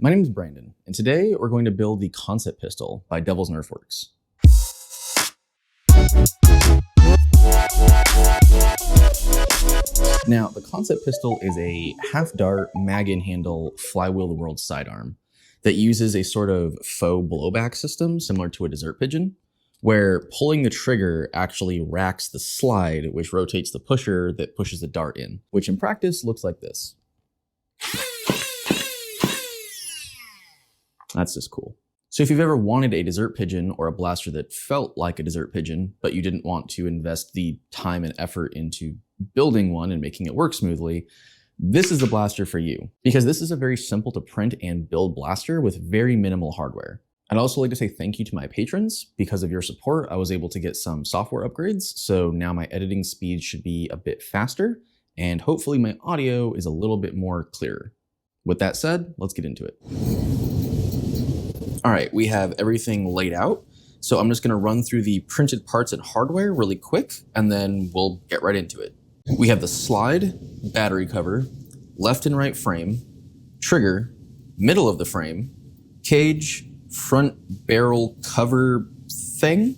My name is Brandon, and today we're going to build the concept pistol by DevilZ Nerfworks. Now, the concept pistol is a half-dart, mag-in-handle, flywheel the world sidearm that uses a sort of faux blowback system similar to a desert pigeon, where pulling the trigger actually racks the slide, which rotates the pusher that pushes the dart in, which in practice looks like this. That's just cool. So if you've ever wanted a desert pigeon or a blaster that felt like a desert pigeon, but you didn't want to invest the time and effort into building one and making it work smoothly, this is the blaster for you, because this is a very simple to print and build blaster with very minimal hardware. I'd also like to say thank you to my patrons. Because of your support, I was able to get some software upgrades, so now my editing speed should be a bit faster, and hopefully my audio is a little bit more clearer. With that said, let's get into it. All right, we have everything laid out, so I'm just gonna run through the printed parts and hardware really quick, and then we'll get right into it. We have the slide, battery cover, left and right frame, trigger, middle of the frame, cage, front barrel cover thing,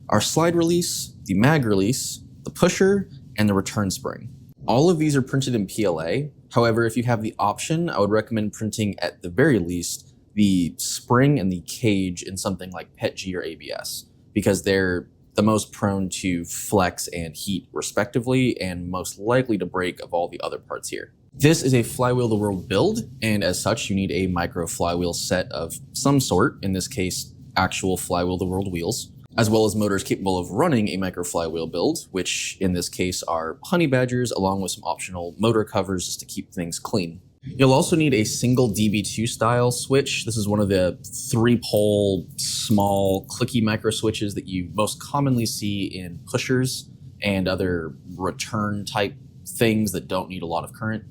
our slide release, the mag release, the pusher, and the return spring. All of these are printed in PLA. However, if you have the option, I would recommend printing at the very least the spring and the cage in something like PETG or ABS, because they're the most prone to flex and heat respectively, and most likely to break of all the other parts here. This is a flywheel the world build, and as such, you need a micro flywheel set of some sort, in this case, actual flywheel the world wheels, as well as motors capable of running a micro flywheel build, which in this case are honey badgers, along with some optional motor covers just to keep things clean. You'll also need a single DB2 style switch. This is one of the 3-pole, small, clicky micro switches that you most commonly see in pushers and other return type things that don't need a lot of current.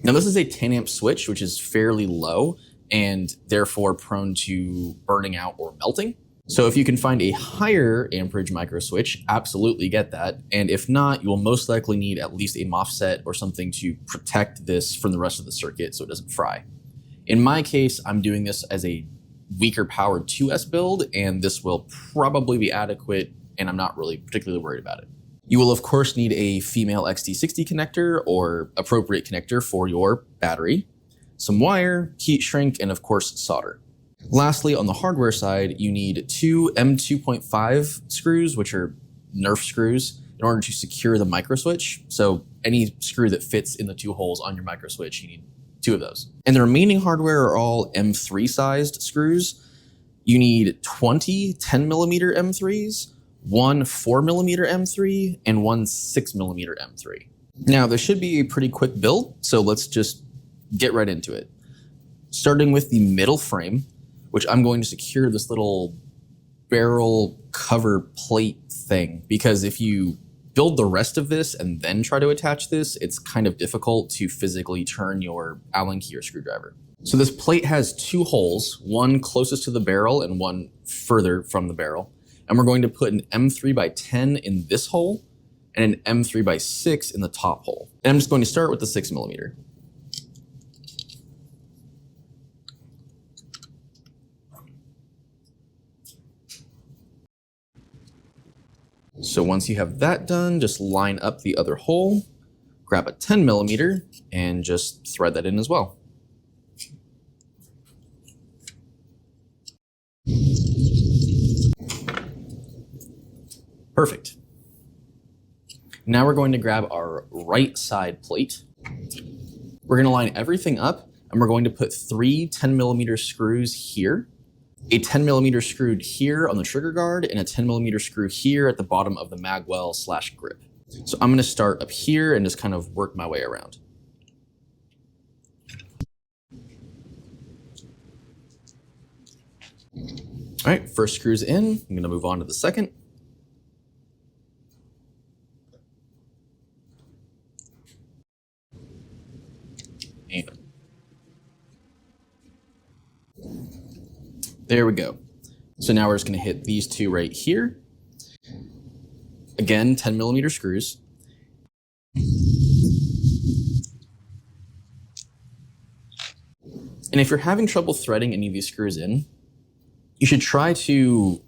Now this is a 10 amp switch, which is fairly low and therefore prone to burning out or melting. So if you can find a higher amperage micro switch, absolutely get that. And if not, you will most likely need at least a MOSFET or something to protect this from the rest of the circuit so it doesn't fry. In my case, I'm doing this as a weaker powered 2S build, and this will probably be adequate, and I'm not really particularly worried about it. You will of course need a female XT60 connector or appropriate connector for your battery, some wire, heat shrink, and of course solder. Lastly, on the hardware side, you need 2 M2.5 screws, which are NERF screws, in order to secure the micro switch. So any screw that fits in the 2 holes on your micro switch, you need 2 of those. And the remaining hardware are all M3 sized screws. You need 20 10mm M3s, 1 4mm M3, and 1 6mm M3. Now, this should be a pretty quick build, so let's just get right into it. Starting with the middle frame, which I'm going to secure this little barrel cover plate thing, because if you build the rest of this and then try to attach this, it's kind of difficult to physically turn your Allen key or screwdriver. So this plate has 2 holes, one closest to the barrel and one further from the barrel. And we're going to put an M3x10 in this hole and an M3x6 in the top hole. And I'm just going to start with the 6mm. So once you have that done, just line up the other hole, grab a 10mm, and just thread that in as well. Perfect. Now we're going to grab our right side plate. We're going to line everything up, and we're going to put 3 10mm screws here, a 10mm screw here on the trigger guard, and a 10mm screw here at the bottom of the magwell / grip. So I'm going to start up here and just kind of work my way around. All right, first screw's in. I'm going to move on to the second. And there we go. So now we're just going to hit these 2 right here. Again, 10mm screws. And if you're having trouble threading any of these screws in, you should try to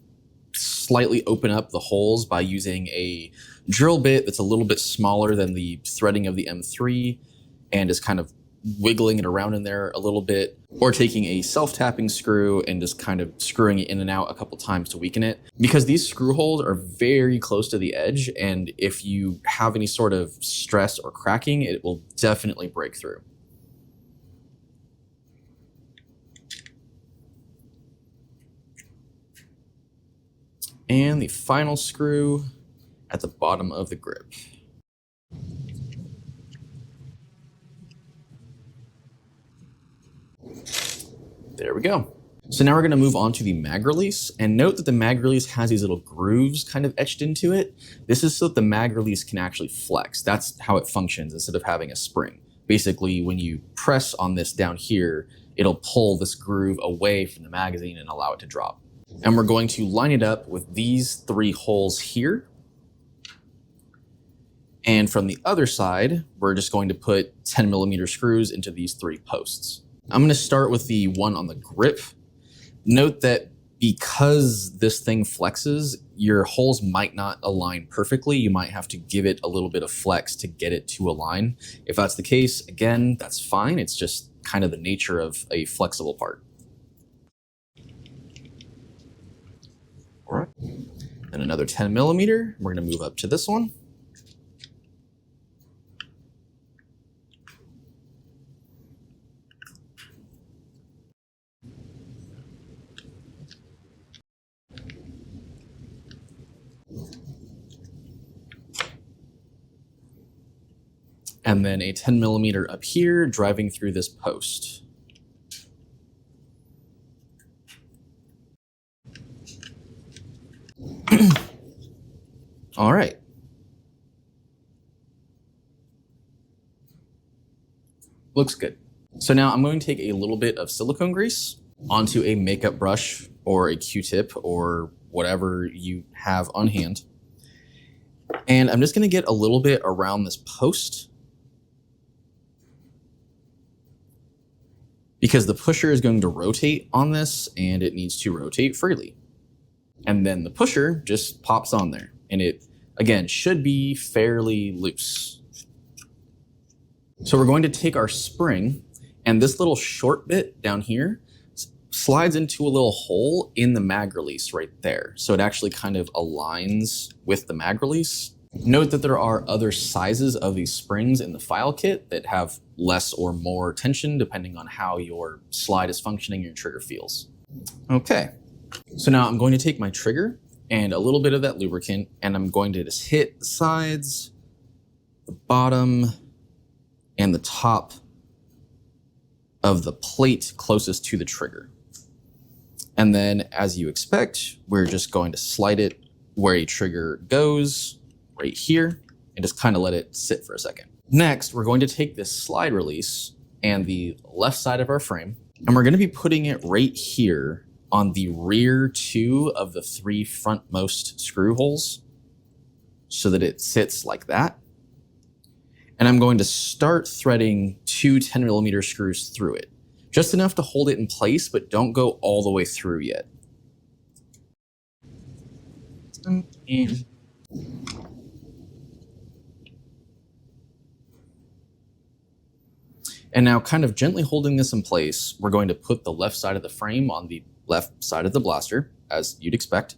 slightly open up the holes by using a drill bit that's a little bit smaller than the threading of the M3 and is kind of wiggling it around in there a little bit, or taking a self-tapping screw and just kind of screwing it in and out a couple times to weaken it. Because these screw holes are very close to the edge, and if you have any sort of stress or cracking, it will definitely break through. And the final screw at the bottom of the grip. There we go. So now we're going to move on to the mag release, and note that the mag release has these little grooves kind of etched into it. This is so that the mag release can actually flex. That's how it functions instead of having a spring. Basically, when you press on this down here, it'll pull this groove away from the magazine and allow it to drop. And we're going to line it up with these 3 holes here. And from the other side, we're just going to put 10mm screws into these 3 posts. I'm going to start with the one on the grip. Note that because this thing flexes, your holes might not align perfectly. You might have to give it a little bit of flex to get it to align. If that's the case, again, that's fine. It's just kind of the nature of a flexible part. All right. And another 10mm. We're going to move up to this one. And then a 10mm up here driving through this post. All right. Looks good. So now I'm going to take a little bit of silicone grease onto a makeup brush or a Q-tip or whatever you have on hand. And I'm just going to get a little bit around this post, because the pusher is going to rotate on this and it needs to rotate freely. And then the pusher just pops on there, and it, again, should be fairly loose. So we're going to take our spring, and this little short bit down here slides into a little hole in the mag release right there. So it actually kind of aligns with the mag release. Note that there are other sizes of these springs in the file kit that have less or more tension depending on how your slide is functioning and your trigger feels. Okay, so now I'm going to take my trigger and a little bit of that lubricant, and I'm going to just hit the sides, the bottom, and the top of the plate closest to the trigger. And then, as you expect, we're just going to slide it where a trigger goes, right here, and just kind of let it sit for a second. Next, we're going to take this slide release and the left side of our frame, and we're going to be putting it right here on the rear 2 of the 3 frontmost screw holes so that it sits like that. And I'm going to start threading 2 10mm screws through it. Just enough to hold it in place, but don't go all the way through yet. And now, kind of gently holding this in place, we're going to put the left side of the frame on the left side of the blaster, as you'd expect,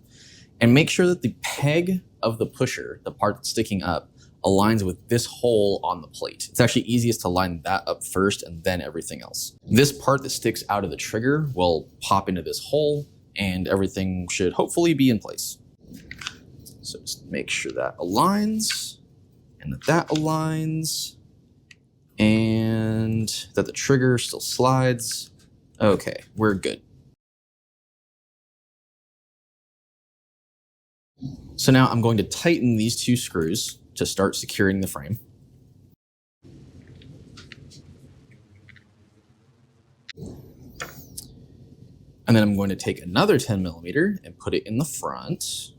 and make sure that the peg of the pusher, the part that's sticking up, aligns with this hole on the plate. It's actually easiest to line that up first and then everything else. This part that sticks out of the trigger will pop into this hole, and everything should hopefully be in place. So just make sure that aligns, and that aligns, and that the trigger still slides. Okay, we're good. So now I'm going to tighten these 2 screws to start securing the frame. And then I'm going to take another 10mm and put it in the front.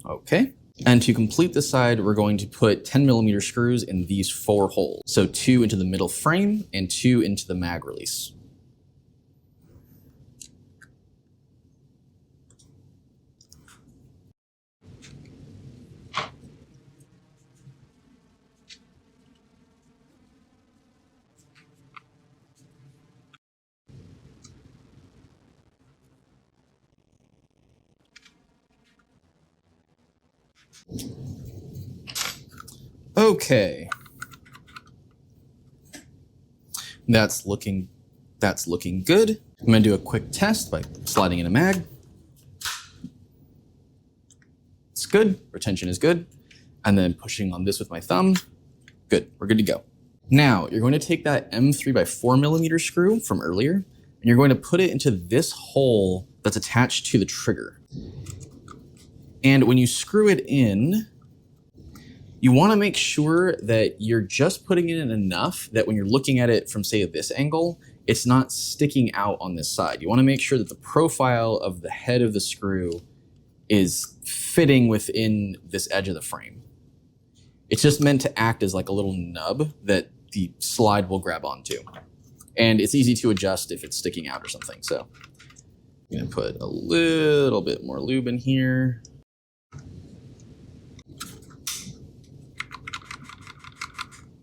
Okay. And to complete the side, we're going to put 10mm screws in these 4 holes. So 2 into the middle frame and 2 into the mag release. Okay. That's looking good. I'm gonna do a quick test by sliding in a mag. It's good, retention is good. And then pushing on this with my thumb. Good, we're good to go. Now, you're going to take that M3x4mm screw from earlier, and you're going to put it into this hole that's attached to the trigger. And when you screw it in, you want to make sure that you're just putting it in enough that when you're looking at it from, say, this angle, it's not sticking out on this side. You want to make sure that the profile of the head of the screw is fitting within this edge of the frame. It's just meant to act as like a little nub that the slide will grab onto. And it's easy to adjust if it's sticking out or something. So I'm going to put a little bit more lube in here.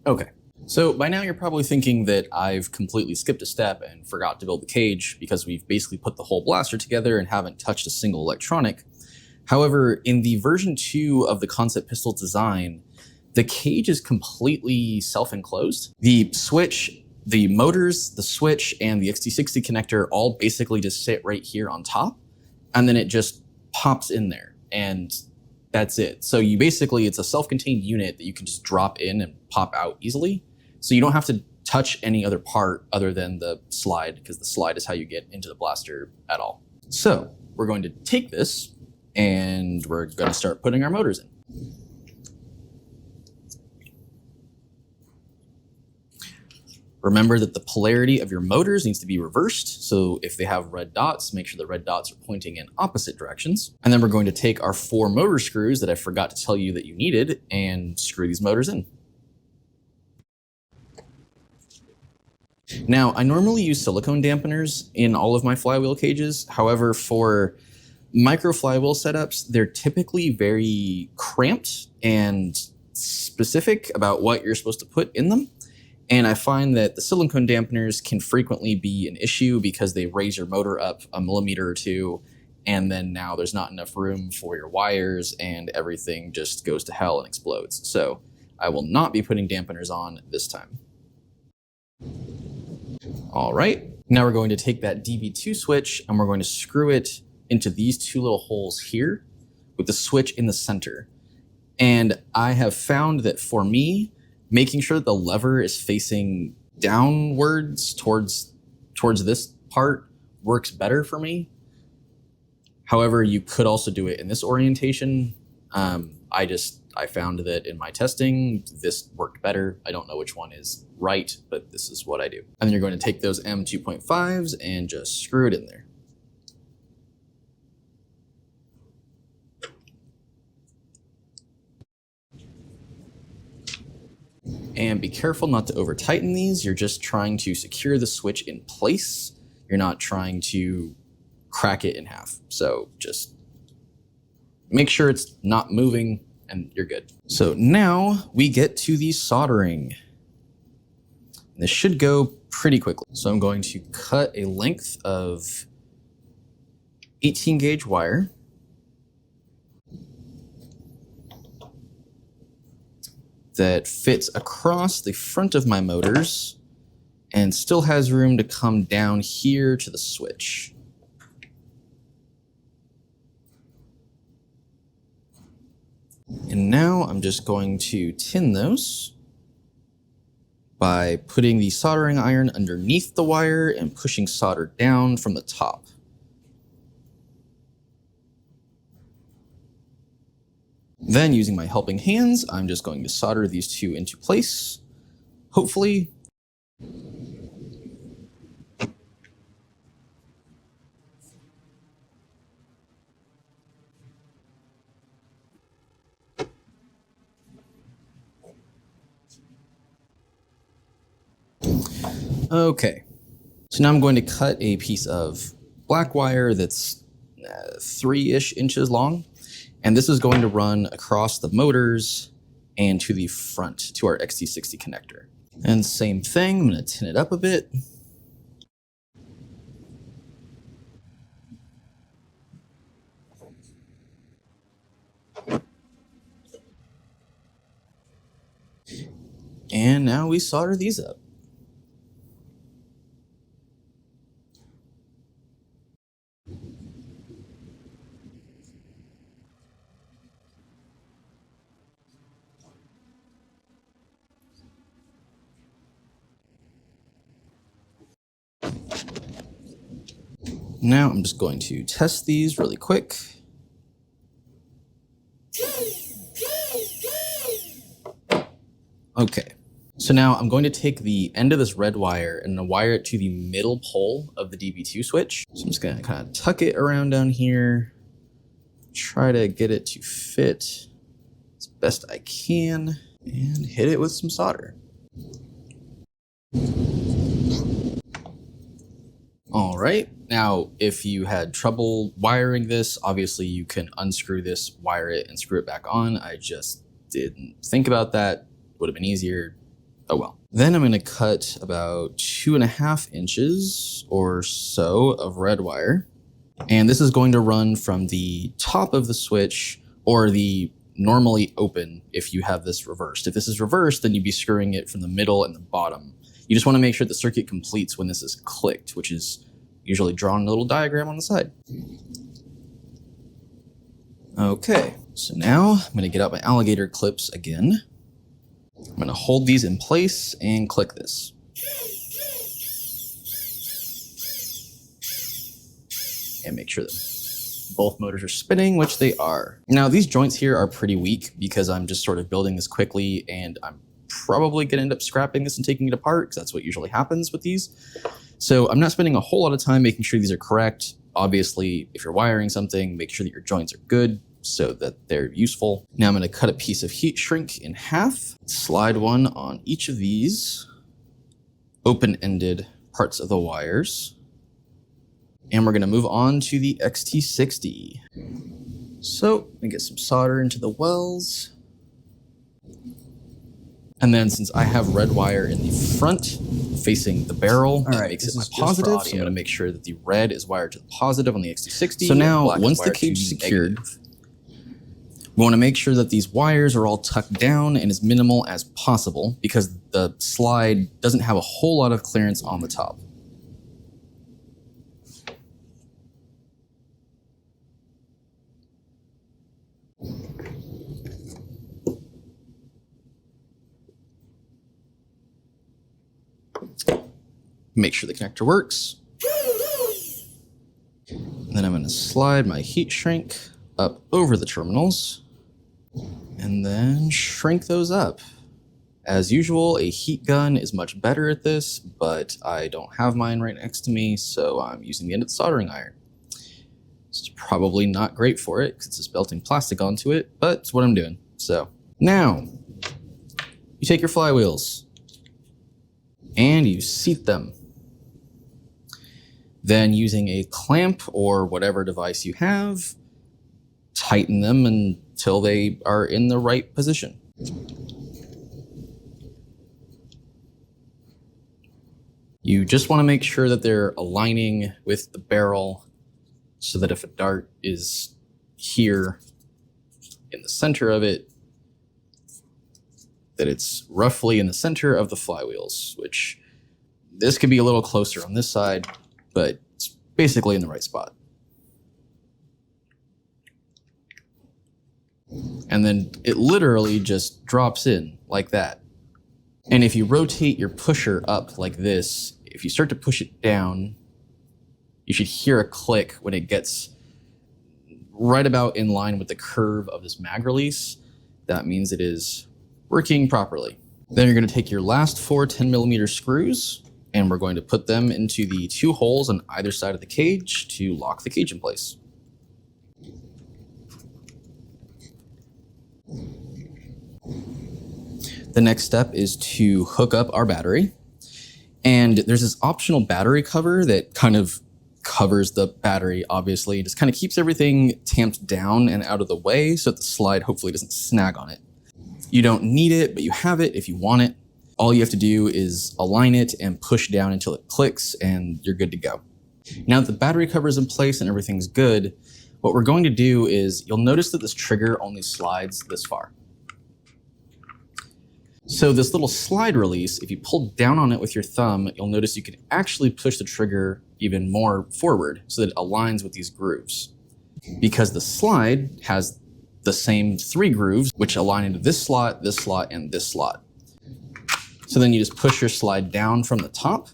Okay, so by now you're probably thinking that I've completely skipped a step and forgot to build the cage because we've basically put the whole blaster together and haven't touched a single electronic. However, in the version 2 of the concept pistol design, the cage is completely self-enclosed. The switch, the motors, the switch, and the XT60 connector all basically just sit right here on top, and then it just pops in there, and that's it. So you basically, it's a self-contained unit that you can just drop in and pop out easily. So you don't have to touch any other part other than the slide, because the slide is how you get into the blaster at all. So we're going to take this and we're going to start putting our motors in. Remember that the polarity of your motors needs to be reversed. So if they have red dots, make sure the red dots are pointing in opposite directions. And then we're going to take our 4 motor screws that I forgot to tell you that you needed and screw these motors in. Now, I normally use silicone dampeners in all of my flywheel cages. However, for microflywheel setups, they're typically very cramped and specific about what you're supposed to put in them. And I find that the silicone dampeners can frequently be an issue because they raise your motor up a millimeter or 2, and then now there's not enough room for your wires and everything just goes to hell and explodes. So I will not be putting dampeners on this time. All right, now we're going to take that DB2 switch and we're going to screw it into these 2 little holes here with the switch in the center. And I have found that for me, making sure that the lever is facing downwards towards this part works better for me. However, you could also do it in this orientation. I found that in my testing, this worked better. I don't know which one is right, but this is what I do. And then you're going to take those M2.5s and just screw it in there. And be careful not to over tighten these. You're just trying to secure the switch in place. You're not trying to crack it in half. So just make sure it's not moving and you're good. So now we get to the soldering. This should go pretty quickly. So I'm going to cut a length of 18 gauge wire. That fits across the front of my motors and still has room to come down here to the switch. And now I'm just going to tin those by putting the soldering iron underneath the wire and pushing solder down from the top. Then, using my helping hands, I'm just going to solder these 2 into place. Hopefully, Okay, so now I'm going to cut a piece of black wire that's 3-ish inches long, and this is going to run across the motors and to the front to our XT60 connector. And same thing, I'm going to tin it up a bit. And now we solder these up. Now I'm just going to test these really quick. Okay, so now I'm going to take the end of this red wire and wire it to the middle pole of the DB2 switch. So I'm just gonna kind of tuck it around down here, try to get it to fit as best I can, and hit it with some solder. All right, now if you had trouble wiring this, obviously you can unscrew this, wire it, and screw it back on. I just didn't think about that. Would have been easier. Oh well. Then I'm going to cut about 2.5 inches or so of red wire. And this is going to run from the top of the switch, or the normally open if you have this reversed. If this is reversed, then you'd be screwing it from the middle and the bottom. You just want to make sure the circuit completes when this is clicked, which is usually drawn in a little diagram on the side. Okay, so now I'm going to get out my alligator clips again. I'm going to hold these in place and click this. And make sure that both motors are spinning, which they are. Now these joints here are pretty weak because I'm just sort of building this quickly, and I'm probably going to end up scrapping this and taking it apart because that's what usually happens with these. So I'm not spending a whole lot of time making sure these are correct. Obviously, if you're wiring something, make sure that your joints are good so that they're useful. Now I'm going to cut a piece of heat shrink in half, slide one on each of these open-ended parts of the wires, and we're going to move on to the XT60. So I'm going to get some solder into the wells. And then since I have red wire in the front facing the barrel, that makes it my positive. So I'm going to make sure that the red is wired to the positive on the XT60. So now, once the cage is secured, we want to make sure that these wires are all tucked down and as minimal as possible, because the slide doesn't have a whole lot of clearance on the top. Make sure the connector works. And then I'm going to slide my heat shrink up over the terminals and then shrink those up. As usual, a heat gun is much better at this, but I don't have mine right next to me, so I'm using the end of the soldering iron. This is probably not great for it because it's just belting plastic onto it, but it's what I'm doing. So now you take your flywheels and you seat them. Then using a clamp or whatever device you have, tighten them until they are in the right position. You just want to make sure that they're aligning with the barrel so that if a dart is here in the center of it, that it's roughly in the center of the flywheels, which this could be a little closer on this side, but it's basically in the right spot. And then it literally just drops in like that. And if you rotate your pusher up like this, if you start to push it down, you should hear a click when it gets right about in line with the curve of this mag release. That means it is working properly. Then you're going to take your last 4 10mm screws, and we're going to put them into the 2 holes on either side of the cage to lock the cage in place. The next step is to hook up our battery. And there's this optional battery cover that kind of covers the battery, obviously. It just kind of keeps everything tamped down and out of the way so that the slide hopefully doesn't snag on it. You don't need it, but you have it if you want it. All you have to do is align it and push down until it clicks and you're good to go. Now that the battery cover is in place and everything's good, what we're going to do is you'll notice that this trigger only slides this far. So this little slide release, if you pull down on it with your thumb, you'll notice you can actually push the trigger even more forward so that it aligns with these grooves. Because the slide has the same 3 grooves, which align into this slot, and this slot. So then you just push your slide down from the top.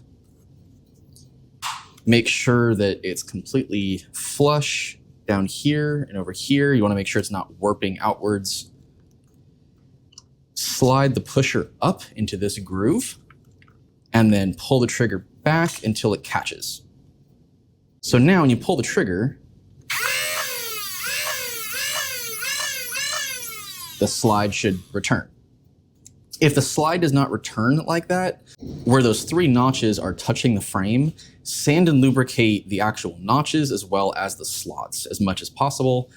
Make sure that it's completely flush down here and over here. You want to make sure it's not warping outwards. Slide the pusher up into this groove and then pull the trigger back until it catches. So now when you pull the trigger, the slide should return. If the slide does not return like that, where those 3 notches are touching the frame, sand and lubricate the actual notches as well as the slots as much as possible.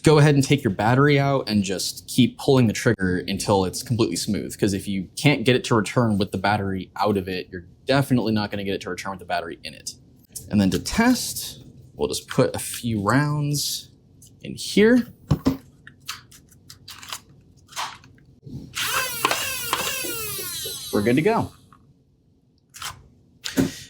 Go ahead and take your battery out and just keep pulling the trigger until it's completely smooth. Because if you can't get it to return with the battery out of it, you're definitely not going to get it to return with the battery in it. And then to test, we'll just put a few rounds in here. We're good to go.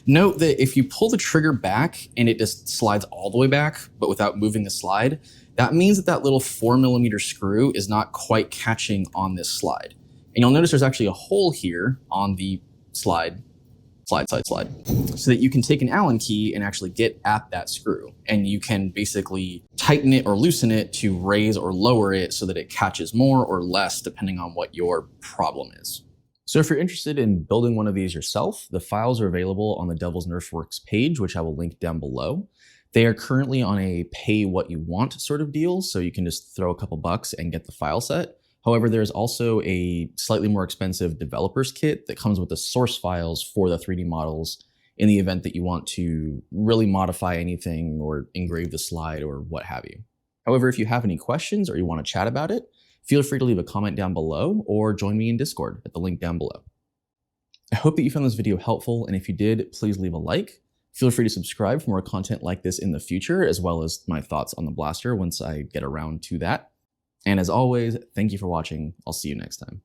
Note that if you pull the trigger back and it just slides all the way back, but without moving the slide, that means that that little 4mm screw is not quite catching on this slide. And you'll notice there's actually a hole here on the slide, so that you can take an Allen key and actually get at that screw. And you can basically tighten it or loosen it to raise or lower it so that it catches more or less depending on what your problem is. So if you're interested in building one of these yourself, the files are available on the DevilZ Nerfworks page, which I will link down below. They are currently on a pay what you want sort of deal, so you can just throw a couple bucks and get the file set. However, there's also a slightly more expensive developer's kit that comes with the source files for the 3D models in the event that you want to really modify anything or engrave the slide or what have you. However, if you have any questions or you want to chat about it, feel free to leave a comment down below or join me in Discord at the link down below. I hope that you found this video helpful, and if you did, please leave a like. Feel free to subscribe for more content like this in the future, as well as my thoughts on the blaster once I get around to that. And as always, thank you for watching. I'll see you next time.